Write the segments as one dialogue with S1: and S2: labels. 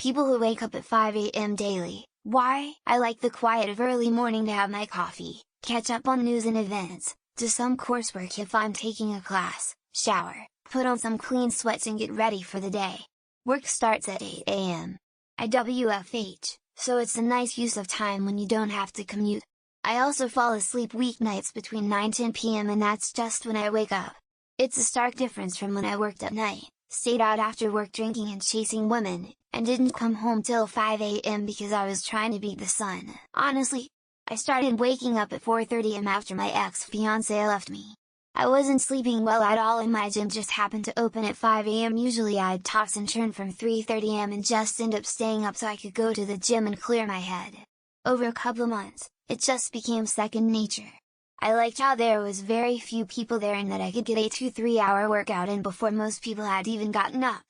S1: people who wake up at 5 a.m. daily. Why? I like the quiet of early morning to have my coffee, catch up on news and events, do some coursework if I'm taking a class, shower, put on some clean sweats and get ready for the day. Work starts at 8 a.m. IWFH, so it's a nice use of time when you don't have to commute. I also fall asleep weeknights between 9-10 p.m. and that's just when I wake up. It's a stark difference from when I worked at night, stayed out after work drinking and chasing women, and didn't come home till 5 a.m. because I was trying to beat the sun. Honestly, I started waking up at 4:30 am after my ex-fiancé left me. I wasn't sleeping well at all and my gym just happened to open at 5 a.m. Usually I'd toss and turn from 3:30 am and just end up staying up so I could go to the gym and clear my head. Over a couple months, it just became second nature. I liked how there was very few people there and that I could get a 2-3 hour workout in before most people had even gotten up.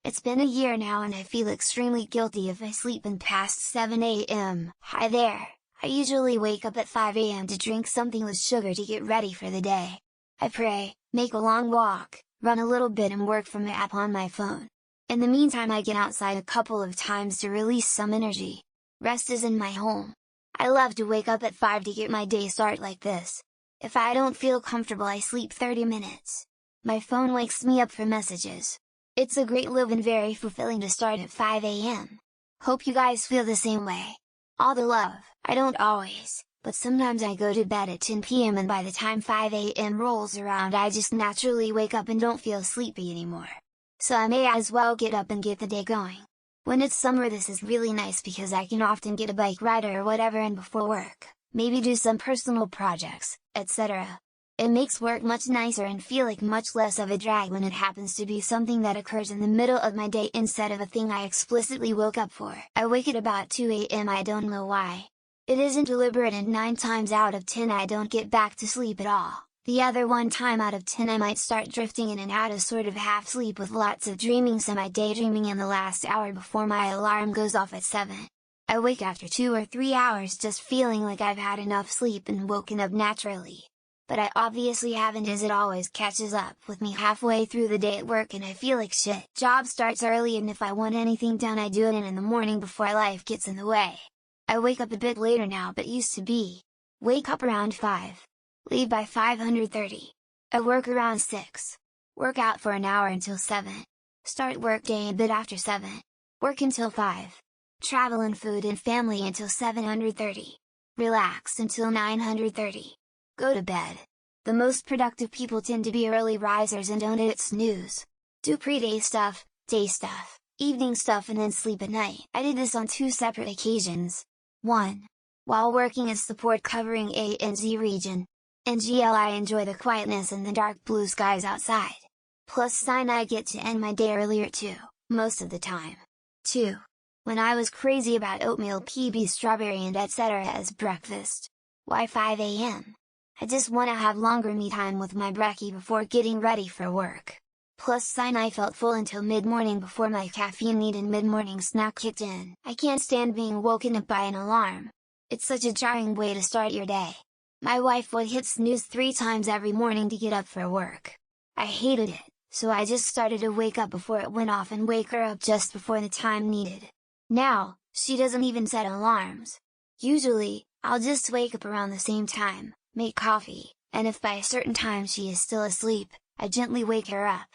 S1: It's been a year now and I feel extremely guilty if I sleep in past 7 a.m. Hi there! I usually wake up at 5 a.m. to drink something with sugar to get ready for the day. I pray, make a long walk, run a little bit and work from the app on my phone. In the meantime I get outside a couple of times to release some energy. Rest is in my home. I love to wake up at 5 to get my day started like this. If I don't feel comfortable I sleep 30 minutes. My phone wakes me up for messages. It's a great live and very fulfilling to start at 5 a.m. Hope you guys feel the same way. All the love. I don't always, but sometimes I go to bed at 10 p.m. and by the time 5 a.m. rolls around I just naturally wake up and don't feel sleepy anymore. So I may as well get up and get the day going. When it's summer this is really nice because I can often get a bike ride or whatever in before work, maybe do some personal projects, etc. It makes work much nicer and feel like much less of a drag when it happens to be something that occurs in the middle of my day instead of a thing I explicitly woke up for. I wake at about 2 a.m. I don't know why. It isn't deliberate and 9 times out of 10 I don't get back to sleep at all. The other 1 time out of 10 I might start drifting in and out of sort of half sleep with lots of dreaming semi-daydreaming in the last hour before my alarm goes off at 7. I wake after 2 or 3 hours just feeling like I've had enough sleep and woken up naturally. But I obviously haven't as it always catches up with me halfway through the day at work and I feel like shit. Job starts early and if I want anything done I do it in the morning before life gets in the way. I wake up a bit later now but used to be. Wake up around 5. Leave by 5:30. I work around 6. Work out for an hour until 7. Start work day a bit after 7. Work until 5. Travel and food and family until 7:30. Relax until 9:30. Go to bed. The most productive people tend to be early risers and don't hit snooze. Do pre-day stuff, day stuff, evening stuff and then sleep at night. I did this on 2 separate occasions. 1. While working as support covering ANZ region. NGL I enjoy the quietness and the dark blue skies outside. Plus sign I get to end my day earlier too, most of the time. 2. When I was crazy about oatmeal PB strawberry and etc. as breakfast. Why 5 a.m.? I just wanna have longer me time with my brekkie before getting ready for work. Plus sign I felt full until mid-morning before my caffeine need and mid-morning snack kicked in. I can't stand being woken up by an alarm. It's such a jarring way to start your day. My wife would hit snooze 3 times every morning to get up for work. I hated it, so I just started to wake up before it went off and wake her up just before the time needed. Now, she doesn't even set alarms. Usually, I'll just wake up around the same time, make coffee, and if by a certain time she is still asleep, I gently wake her up.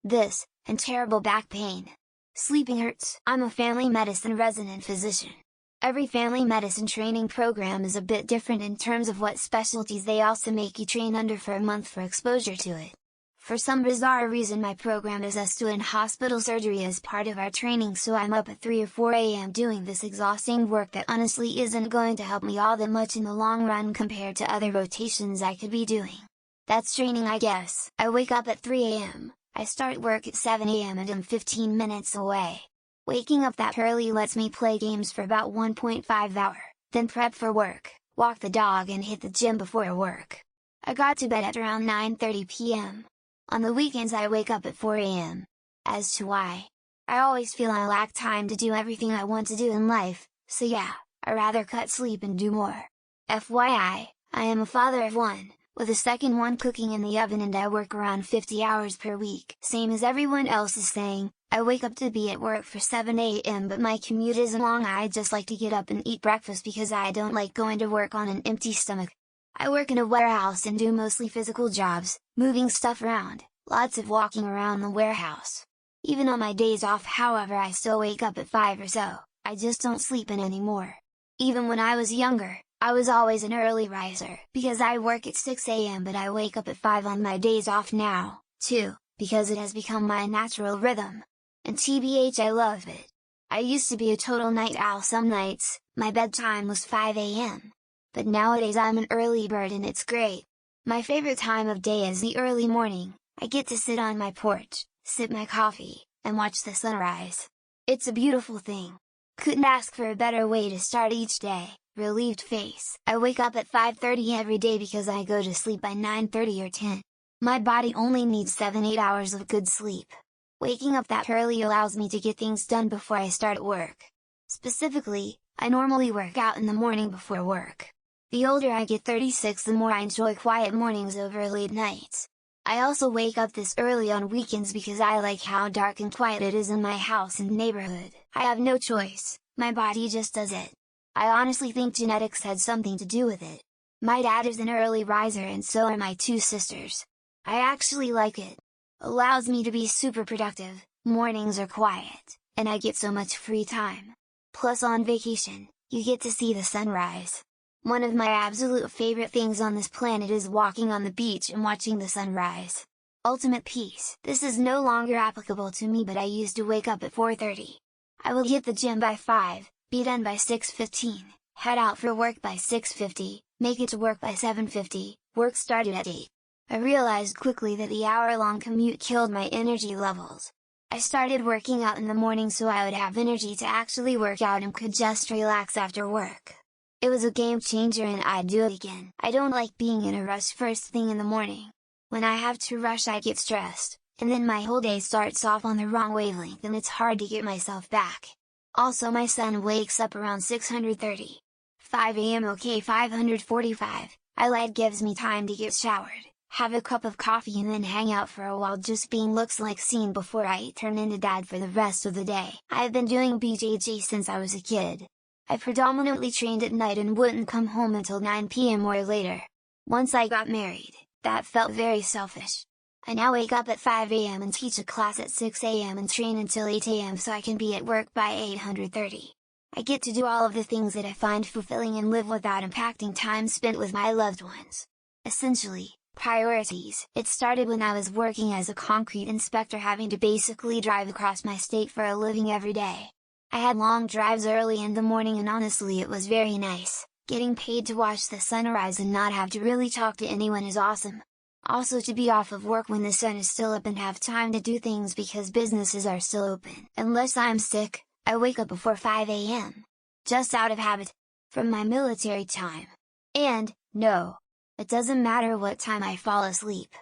S1: This, and terrible back pain. Sleeping hurts. I'm a family medicine resident physician. Every family medicine training program is a bit different in terms of what specialties they also make you train under for a month for exposure to it. For some bizarre reason my program is us doing hospital surgery as part of our training, so I'm up at 3 or 4 a.m. doing this exhausting work that honestly isn't going to help me all that much in the long run compared to other rotations I could be doing. That's training I guess. I wake up at 3 a.m., I start work at 7 a.m. and I'm 15 minutes away. Waking up that early lets me play games for about 1.5 hours, then prep for work, walk the dog and hit the gym before work. I got to bed at around 9:30 p.m. On the weekends I wake up at 4 a.m. As to why? I always feel I lack time to do everything I want to do in life, so yeah, I rather cut sleep and do more. FYI, I am a father of 1, with a second one cooking in the oven and I work around 50 hours per week. Same as everyone else is saying, I wake up to be at work for 7 a.m. but my commute isn't long. I just like to get up and eat breakfast because I don't like going to work on an empty stomach. I work in a warehouse and do mostly physical jobs, moving stuff around, lots of walking around the warehouse. Even on my days off, however, I still wake up at 5 or so, I just don't sleep in anymore. Even when I was younger, I was always an early riser, because I work at 6 a.m. but I wake up at 5 on my days off now, too, because it has become my natural rhythm. And TBH, I love it. I used to be a total night owl some nights, my bedtime was 5 a.m. But nowadays I'm an early bird and it's great. My favorite time of day is the early morning. I get to sit on my porch, sip my coffee, and watch the sunrise. It's a beautiful thing. Couldn't ask for a better way to start each day. Relieved face. I wake up at 5:30 every day because I go to sleep by 9:30 or 10. My body only needs 7-8 hours of good sleep. Waking up that early allows me to get things done before I start work. Specifically, I normally work out in the morning before work. The older I get, 36, the more I enjoy quiet mornings over late nights. I also wake up this early on weekends because I like how dark and quiet it is in my house and neighborhood. I have no choice, my body just does it. I honestly think genetics had something to do with it. My dad is an early riser and so are my two sisters. I actually like it. Allows me to be super productive, mornings are quiet, and I get so much free time. Plus on vacation, you get to see the sunrise. One of my absolute favorite things on this planet is walking on the beach and watching the sunrise. Ultimate peace. This is no longer applicable to me, but I used to wake up at 4:30. I will hit the gym by 5, be done by 6:15, head out for work by 6:50, make it to work by 7:50, work started at 8. I realized quickly that the hour-long commute killed my energy levels. I started working out in the morning so I would have energy to actually work out and could just relax after work. It was a game changer and I'd do it again. I don't like being in a rush first thing in the morning. When I have to rush I get stressed, and then my whole day starts off on the wrong wavelength and it's hard to get myself back. Also my son wakes up around 6:30. 5 a.m. okay, 5:45, light gives me time to get showered, have a cup of coffee and then hang out for a while just being looks like scene before I turn into dad for the rest of the day. I've been doing BJJ since I was a kid. I predominantly trained at night and wouldn't come home until 9 p.m. or later. Once I got married, that felt very selfish. I now wake up at 5 a.m. and teach a class at 6 a.m. and train until 8 a.m. so I can be at work by 8:30. I get to do all of the things that I find fulfilling and live without impacting time spent with my loved ones. Essentially, priorities. It started when I was working as a concrete inspector, having to basically drive across my state for a living every day. I had long drives early in the morning and honestly it was very nice. Getting paid to watch the sunrise and not have to really talk to anyone is awesome. Also to be off of work when the sun is still up and have time to do things because businesses are still open. Unless I'm sick, I wake up before 5 a.m. Just out of habit, from my military time. And, no, it doesn't matter what time I fall asleep.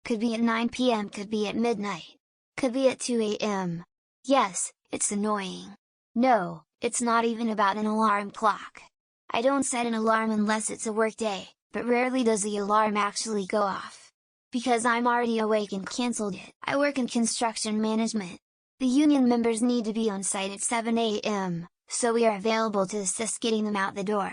S1: Could be at 9 p.m, could be at midnight. Could be at 2 a.m. Yes, it's annoying. No, it's not even about an alarm clock. I don't set an alarm unless it's a work day, but rarely does the alarm actually go off. Because I'm already awake and cancelled it. I work in construction management. The union members need to be on site at 7 a.m, so we are available to assist getting them out the door.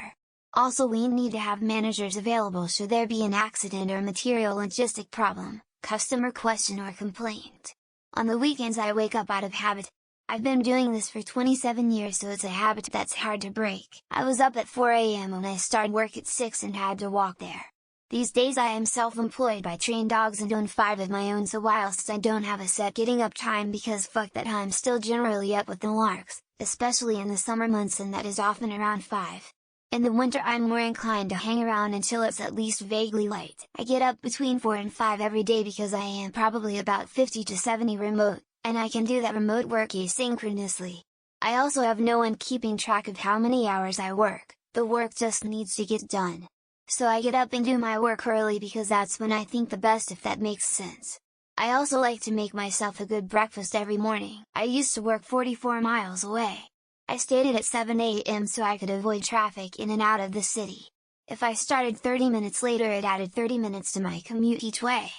S1: Also we need to have managers available should there be an accident or material logistic problem, customer question or complaint. On the weekends I wake up out of habit. I've been doing this for 27 years so it's a habit that's hard to break. I was up at 4 a.m. when I started work at 6 and had to walk there. These days I am self-employed by Train Dogs and own 5 of my own, so whilst I don't have a set getting up time because fuck that, I'm still generally up with the larks, especially in the summer months, and that is often around 5. In the winter I'm more inclined to hang around until it's at least vaguely light. I get up between 4 and 5 every day because I am probably about 50 to 70 remote, and I can do that remote work asynchronously. I also have no one keeping track of how many hours I work, the work just needs to get done. So I get up and do my work early because that's when I think the best, if that makes sense. I also like to make myself a good breakfast every morning. I used to work 44 miles away. I stayed at 7 a.m. so I could avoid traffic in and out of the city. If I started 30 minutes later it added 30 minutes to my commute each way.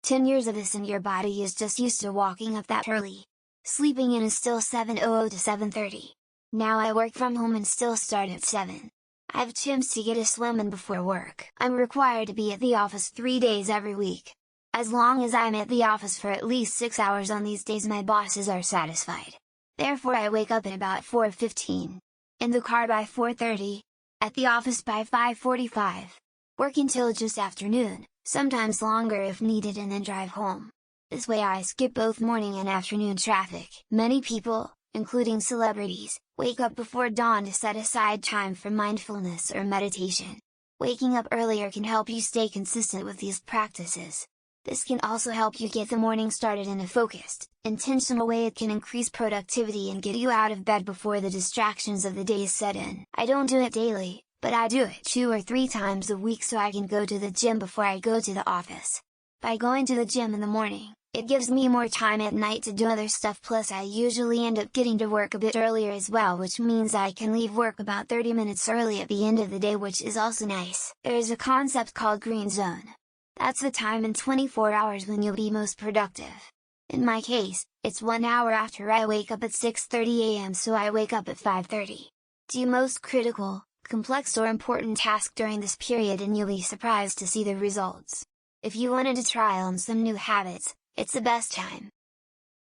S1: 10 years of this and your body is just used to walking up that early. sleeping in is still 7:00 to 7:30. Now I work from home and still start at 7. I have times to get a swim in before work. I'm required to be at the office 3 days every week. As long as I'm at the office for at least 6 hours on these days, my bosses are satisfied. Therefore I wake up at about 4:15. In the car by 4:30. At the office by 5:45. Work until just afternoon, sometimes longer if needed, and then drive home. This way I skip both morning and afternoon traffic. Many people, including celebrities, wake up before dawn to set aside time for mindfulness or meditation. Waking up earlier can help you stay consistent with these practices. This can also help you get the morning started in a focused, intentional way. It can increase productivity and get you out of bed before the distractions of the day set in. I don't do it daily, but I do it 2 or 3 times a week so I can go to the gym before I go to the office. By going to the gym in the morning, it gives me more time at night to do other stuff, plus I usually end up getting to work a bit earlier as well, which means I can leave work about 30 minutes early at the end of the day, which is also nice. There is a concept called green zone. That's the time in 24 hours when you'll be most productive. In my case, it's 1 hour after I wake up at 6:30 a.m. so I wake up at 5:30. Do most critical, complex or important task during this period and you'll be surprised to see the results. If you wanted to try on some new habits, it's the best time.